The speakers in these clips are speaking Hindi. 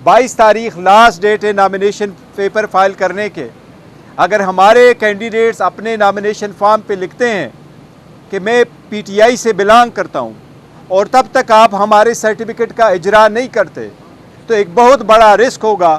22 तारीख लास्ट डेट है नामिनेशन पेपर फाइल करने के। अगर हमारे कैंडिडेट्स अपने नामिनेशन फॉर्म पे लिखते हैं कि मैं पीटीआई से बिलोंग करता हूं और तब तक आप हमारे सर्टिफिकेट का इजरा नहीं करते, तो एक बहुत बड़ा रिस्क होगा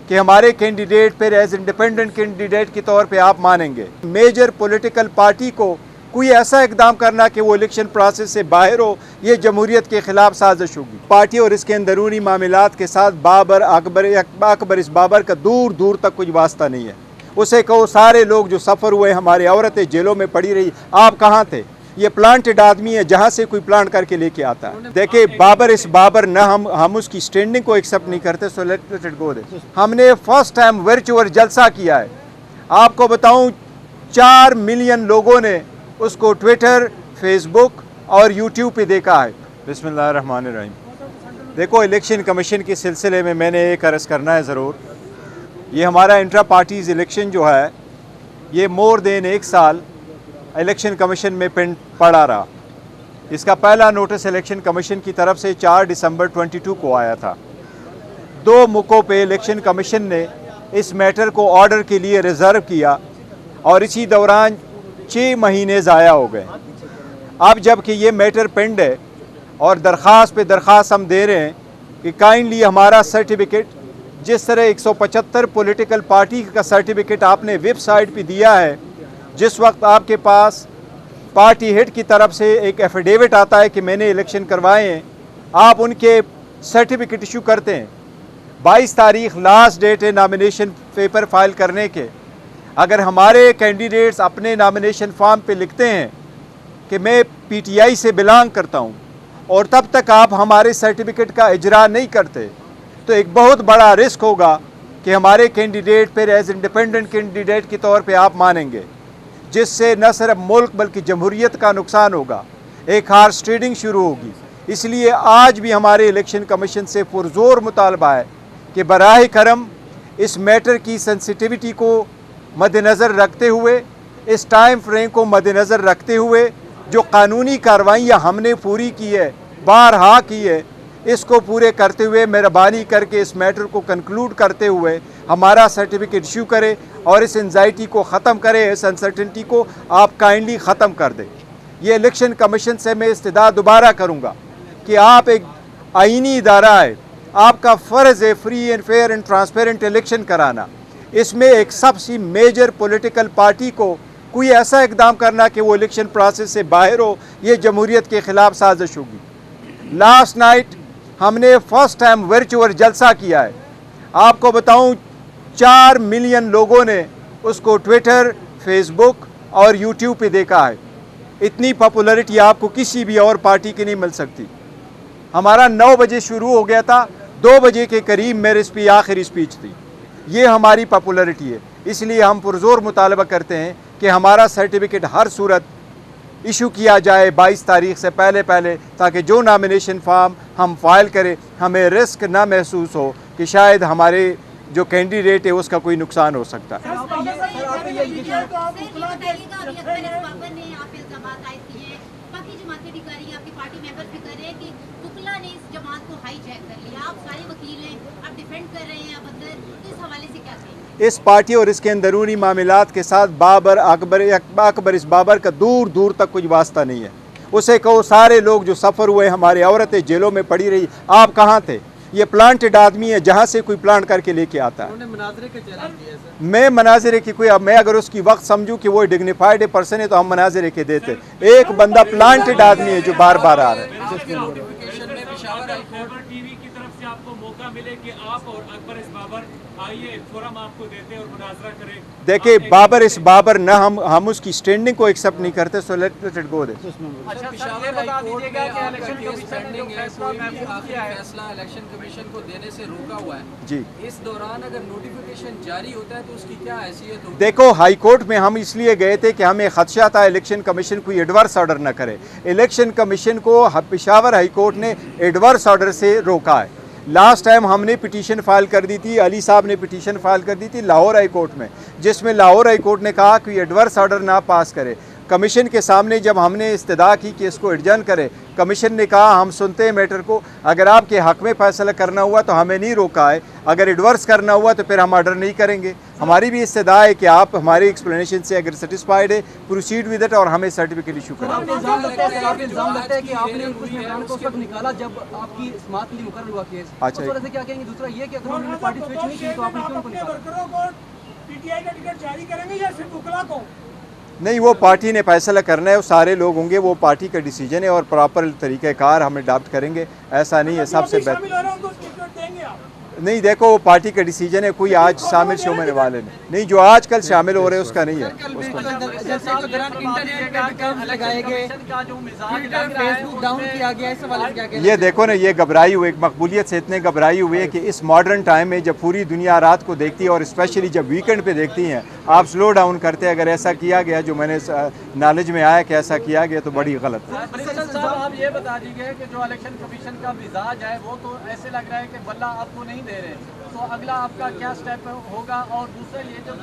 कि हमारे कैंडिडेट पर एज इंडिपेंडेंट कैंडिडेट के तौर पे आप मानेंगे। मेजर पॉलिटिकल पार्टी को कोई ऐसा इकदाम करना कि वो इलेक्शन प्रोसेस से बाहर हो, ये जमहूरियत के खिलाफ साजिश होगी। पार्टी और इसके अंदरूनी मामलात के साथ अकबर इस बाबर का दूर दूर तक कुछ वास्ता नहीं है। उसे कहो सारे लोग जो सफ़र हुए, हमारी औरतें जेलों में पड़ी रही, आप कहाँ थे? ये प्लांटेड आदमी है, जहाँ से कोई प्लांट करके लेके आता है। देखिए बाबर इस बाबर न हम उसकी स्टैंडिंग को एक्सेप्ट नहीं करते, सो लेट इट गो दे। हमने फर्स्ट टाइम वर्चुअल जलसा किया है। आपको बताऊं 4 मिलियन लोगों ने उसको ट्विटर, फेसबुक और यूट्यूब पे देखा है। बिस्मिल्लाहिर्रहमानिर्रहीम। देखो इलेक्शन कमीशन के सिलसिले में मैंने एक अर्ज़ करना है ज़रूर। ये हमारा इंट्रा पार्टीज़ इलेक्शन जो है ये मोर देन 1 साल इलेक्शन कमीशन में पेंड पड़ा रहा। इसका पहला नोटिस इलेक्शन कमीशन की तरफ से 4 दिसंबर 22 को आया था। 2 मौक़ों पे इलेक्शन कमीशन ने इस मैटर को ऑर्डर के लिए रिज़र्व किया और इसी दौरान 6 महीने ज़ाया हो गए। अब जबकि ये मैटर पेंड है और दरख्वास्त पे दरख्वास्त हम दे रहे हैं कि काइंडली हमारा सर्टिफिकेट, जिस तरह 175 पॉलिटिकल पार्टी का सर्टिफिकेट आपने वेबसाइट पे दिया है, जिस वक्त आपके पास पार्टी हेड की तरफ से एक एफिडेविट आता है कि मैंने इलेक्शन करवाए हैं, आप उनके सर्टिफिकेट इशू करते हैं। 22 तारीख लास्ट डेट है नामिनेशन पेपर फाइल करने के। अगर हमारे कैंडिडेट्स अपने नामिनेशन फॉर्म पे लिखते हैं कि मैं पीटीआई से बिलोंग करता हूं और तब तक आप हमारे सर्टिफिकेट का इजरा नहीं करते, तो एक बहुत बड़ा रिस्क होगा कि हमारे कैंडिडेट पर एज इंडिपेंडेंट कैंडिडेट के तौर पे आप मानेंगे, जिससे न सिर्फ मुल्क बल्कि जमहूरियत का नुकसान होगा। एक हार्स ट्रेडिंग शुरू होगी। इसलिए आज भी हमारे इलेक्शन कमीशन से पुरजोर मुतालबा है कि बराह करम इस मैटर की सेंसिटिविटी को मद्देनज़र रखते हुए, इस टाइम फ्रेम को मद्देनज़र रखते हुए जो कानूनी कार्रवाइयाँ हमने पूरी की है, बारहा की है, इसको पूरे करते हुए मेहरबानी करके इस मैटर को कंक्लूड करते हुए हमारा सर्टिफिकेट इशू करे और इस एंजाइटी को ख़त्म करे, इस अनसर्टेनिटी को आप काइंडली ख़त्म कर दें। ये इलेक्शन कमीशन से मैं इस्तदा दोबारा करूँगा कि आप एक आईनी इदारा है, आपका फ़र्ज़ है free and fair and transparent election कराना। इसमें एक सबसे मेजर पॉलिटिकल पार्टी को कोई ऐसा इकदाम करना कि वो इलेक्शन प्रोसेस से बाहर हो, ये जमहूरियत के खिलाफ साजिश होगी। लास्ट नाइट हमने फर्स्ट टाइम वर्चुअल जलसा किया है। आपको बताऊं 4 मिलियन लोगों ने उसको ट्विटर, फेसबुक और यूट्यूब पे देखा है। इतनी पॉपुलैरिटी आपको किसी भी और पार्टी की नहीं मिल सकती। हमारा 9 बजे शुरू हो गया था, 2 बजे के करीब मेरी आखिरी स्पीच थी। ये हमारी पॉपुलैरिटी है। इसलिए हम पुरजोर मुतालबा करते हैं कि हमारा सर्टिफिकेट हर सूरत इशू किया जाए 22 तारीख से पहले, ताकि जो नामिनेशन फॉर्म हम फाइल करें हमें रिस्क ना महसूस हो कि शायद हमारे जो कैंडिडेट है उसका कोई नुकसान हो सकता है। इस पार्टी और इसके अंदरूनी मामलात के साथ अकबर इस बाबर का दूर दूर तक कुछ वास्ता नहीं है। उसे कहो सारे लोग जो सफ़र हुए, हमारी औरतें जेलों में पड़ी रही, आप कहाँ थे? ये प्लांटेड आदमी है, जहाँ से कोई प्लांट करके लेके आता है। मैं मनाजरे की मैं अगर उसकी वक्त समझूं कि वो डिग्निफाइड पर्सन है तो हम मनाजरे के देते। एक बंदा प्लांटेड आदमी है जो बार बार आ रहा है। आपको मौका मिले कि आप और अकबर इस बाबर आइए, फोरम आपको देते और मुनाजरा करें। देखिए बाबर इस बाबर न हम उसकी स्टैंडिंग को एक्सेप्ट नहीं करते, सो लेट इट गो दे। अच्छा पिशावर बता दीजिएगा कि इलेक्शन कमीशन ने जो फैसला इलेक्शन कमीशन को देने से रोका हुआ है जी, इस दौरान अगर नोटिफिकेशन जारी होता है तो उसकी क्या हैसियत होगी? देखो हाई कोर्ट में हम इसलिए गए थे कि हमें खदशा था इलेक्शन कमीशन कोई एडवर्स ऑर्डर न करे। इलेक्शन कमीशन को पेशावर हाई कोर्ट ने एडवर्स ऑर्डर से रोका है। लास्ट टाइम हमने पिटीशन फाइल कर दी थी, अली साहब ने पिटीशन फाइल कर दी थी लाहौर हाई कोर्ट में, जिसमें लाहौर हाई कोर्ट ने कहा कि एडवर्स ऑर्डर ना पास करे। कमीशन के सामने जब हमने इस्तदा की कि इसको एडजर्न करें, कमीशन ने कहा हम सुनते हैं मैटर को, अगर आपके हक़ में फ़ैसला करना हुआ तो हमें नहीं रोका है, अगर एडवर्स करना हुआ तो फिर हम ऑर्डर नहीं करेंगे। हमारी भी इस्तदा है कि आप हमारी एक्सप्लेनेशन से अगर सेटिस्फाइड है प्रोसीड विद इट और हमें सर्टिफिकेट इशू करें। इल्ज़ाम लगता है कि आपने उस इमरान को सब निकाला जब आपकी समाअत के लिए मुकर्रर हुआ केस। अच्छा, उस वजह से क्या कहेंगे? दूसरा ये कि अगर उन्होंने पार्टी स्विच नहीं की तो आपने क्यों उनको निकाला? पीटीआई का टिकट जारी करेंगे या सिर्फ उकला को? नहीं, वो पार्टी ने फैसला करना है, वो सारे लोग होंगे, वो पार्टी का डिसीजन है और प्रॉपर तरीक़ाकार हम अडाप्ट करेंगे। ऐसा नहीं है सबसे बेहतर शामिल हो रहे हैं उनको टिकट देंगे आप? नहीं, देखो वो पार्टी का डिसीजन है, कोई आज शामिल शो में वाले नहीं, जो आजकल शामिल हो रहे हैं उसका नहीं है। ये देखो ना, ये घबराई हुई, मकबूलियत से इतने घबराई हुए हैं कि इस मॉडर्न टाइम में जब पूरी दुनिया रात को देखती है और स्पेशली जब वीकेंड पे देखती हैं, आप स्लो डाउन करते हैं। अगर ऐसा किया गया, जो मैंने नॉलेज में आया कि ऐसा किया गया, तो बड़ी गलत है। आप ये बता दीजिए कि जो इलेक्शन कमीशन का मिजाज है वो तो ऐसे लग रहा है कि बल्ला आपको नहीं दे रहे, तो अगला आपका क्या स्टेप होगा? और दूसरा ये जो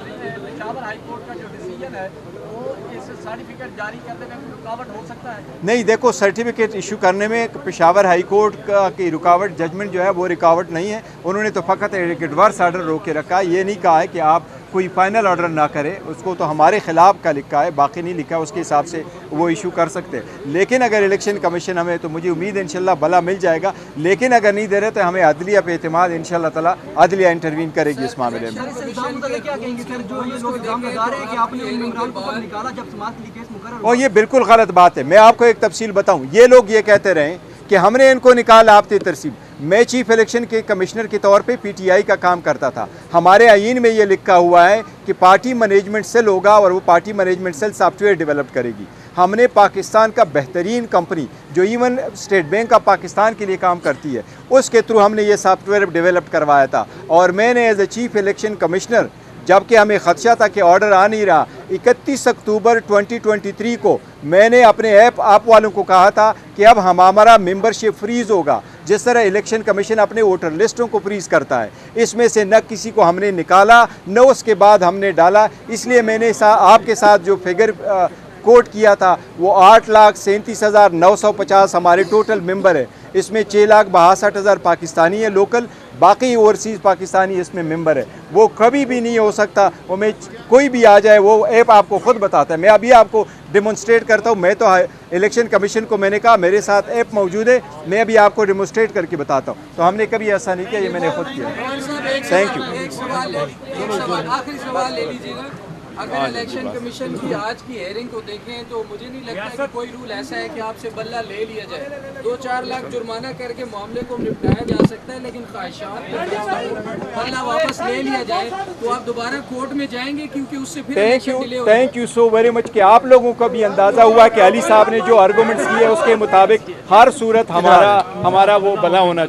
पेशावर हाई कोर्ट का जो डिसीजन है वो इस सर्टिफिकेट जारी करने में रुकावट हो सकता है? नहीं, देखो सर्टिफिकेट इशू करने में पेशावर हाई कोर्ट की रुकावट, जजमेंट जो है वो रुकावट नहीं है। उन्होंने तो फ़कत एक एडवर्स आर्डर रोक के रखा है, ये नहीं कहा है कि आप कोई फाइनल ऑर्डर ना करे, उसको तो हमारे खिलाफ का लिखा है, बाकी नहीं लिखा है, उसके हिसाब से वो इशू कर सकते हैं। लेकिन अगर इलेक्शन कमीशन हमें, तो मुझे उम्मीद है इंशाल्लाह भला मिल जाएगा, लेकिन अगर नहीं दे रहे तो हमें अदलिया पे एतमाद, इंशाल्लाह ताला अदलिया इंटरवीन करेगी इस मामले में। और ये बिल्कुल गलत बात है। मैं आपको एक तफसील बताऊँ, ये लोग ये कहते रहे कि हमने इनको निकाला आपते तरसीब। मैं चीफ इलेक्शन के कमिश्नर के तौर पे पीटीआई का काम करता था। हमारे आईन में ये लिखा हुआ है कि पार्टी मैनेजमेंट सेल होगा और वो party management cell software develop करेगी। हमने पाकिस्तान का बेहतरीन कंपनी जो even State Bank of Pakistan के लिए काम करती है, उसके थ्रू हमने ये सॉफ्टवेयर डेवलप करवाया था। और मैंने as a chief election commissioner, जबकि हमें खदशा था कि ऑर्डर आ नहीं रहा, 31 अक्टूबर 2023 को मैंने अपने ऐप आप वालों को कहा था कि अब हमारा मेंबरशिप फ्रीज़ होगा, जिस तरह इलेक्शन कमीशन अपने वोटर लिस्टों को फ्रीज़ करता है। इसमें से न किसी को हमने निकाला, न उसके बाद हमने डाला। इसलिए मैंने आपके साथ जो फिगर कोट किया था वो 8,37,950 हमारे टोटल मेंबर है। इसमें 6,62,000 पाकिस्तानी है लोकल, बाकी ओवरसीज़ पाकिस्तानी इसमें मेंबर है। वो कभी भी नहीं हो सकता, वो में कोई भी आ जाए, वो ऐप आपको ख़ुद बताता है। मैं अभी आपको डेमोन्स्ट्रेट करता हूँ। मैं तो इलेक्शन कमीशन को मैंने कहा मेरे साथ ऐप मौजूद है, मैं अभी आपको डेमोन्स्ट्रेट करके बताता हूँ। तो हमने कभी ऐसा नहीं किया, ये मैंने खुद किया। Thank you. आखिरी सवाल ले लीजिएगा। अगर इलेक्शन कमीशन की आज की हेयरिंग को देखें तो मुझे नहीं लगता कि कोई रूल ऐसा है कि आपसे बल्ला ले लिया जाए। 2-4 लाख जुर्माना करके मामले को निपटाया जा सकता है, लेकिन ख्वाहिशात बल्ला वापस ले लिया जाए तो आप दोबारा कोर्ट में जाएंगे, क्योंकि उससे फिर thank you so very much कि आप लोगों को भी अंदाज़ा हुआ कि अली साहब ने जो आर्गूमेंट्स किए उसके मुताबिक हर सूरत हमारा वो भला होना चाहिए।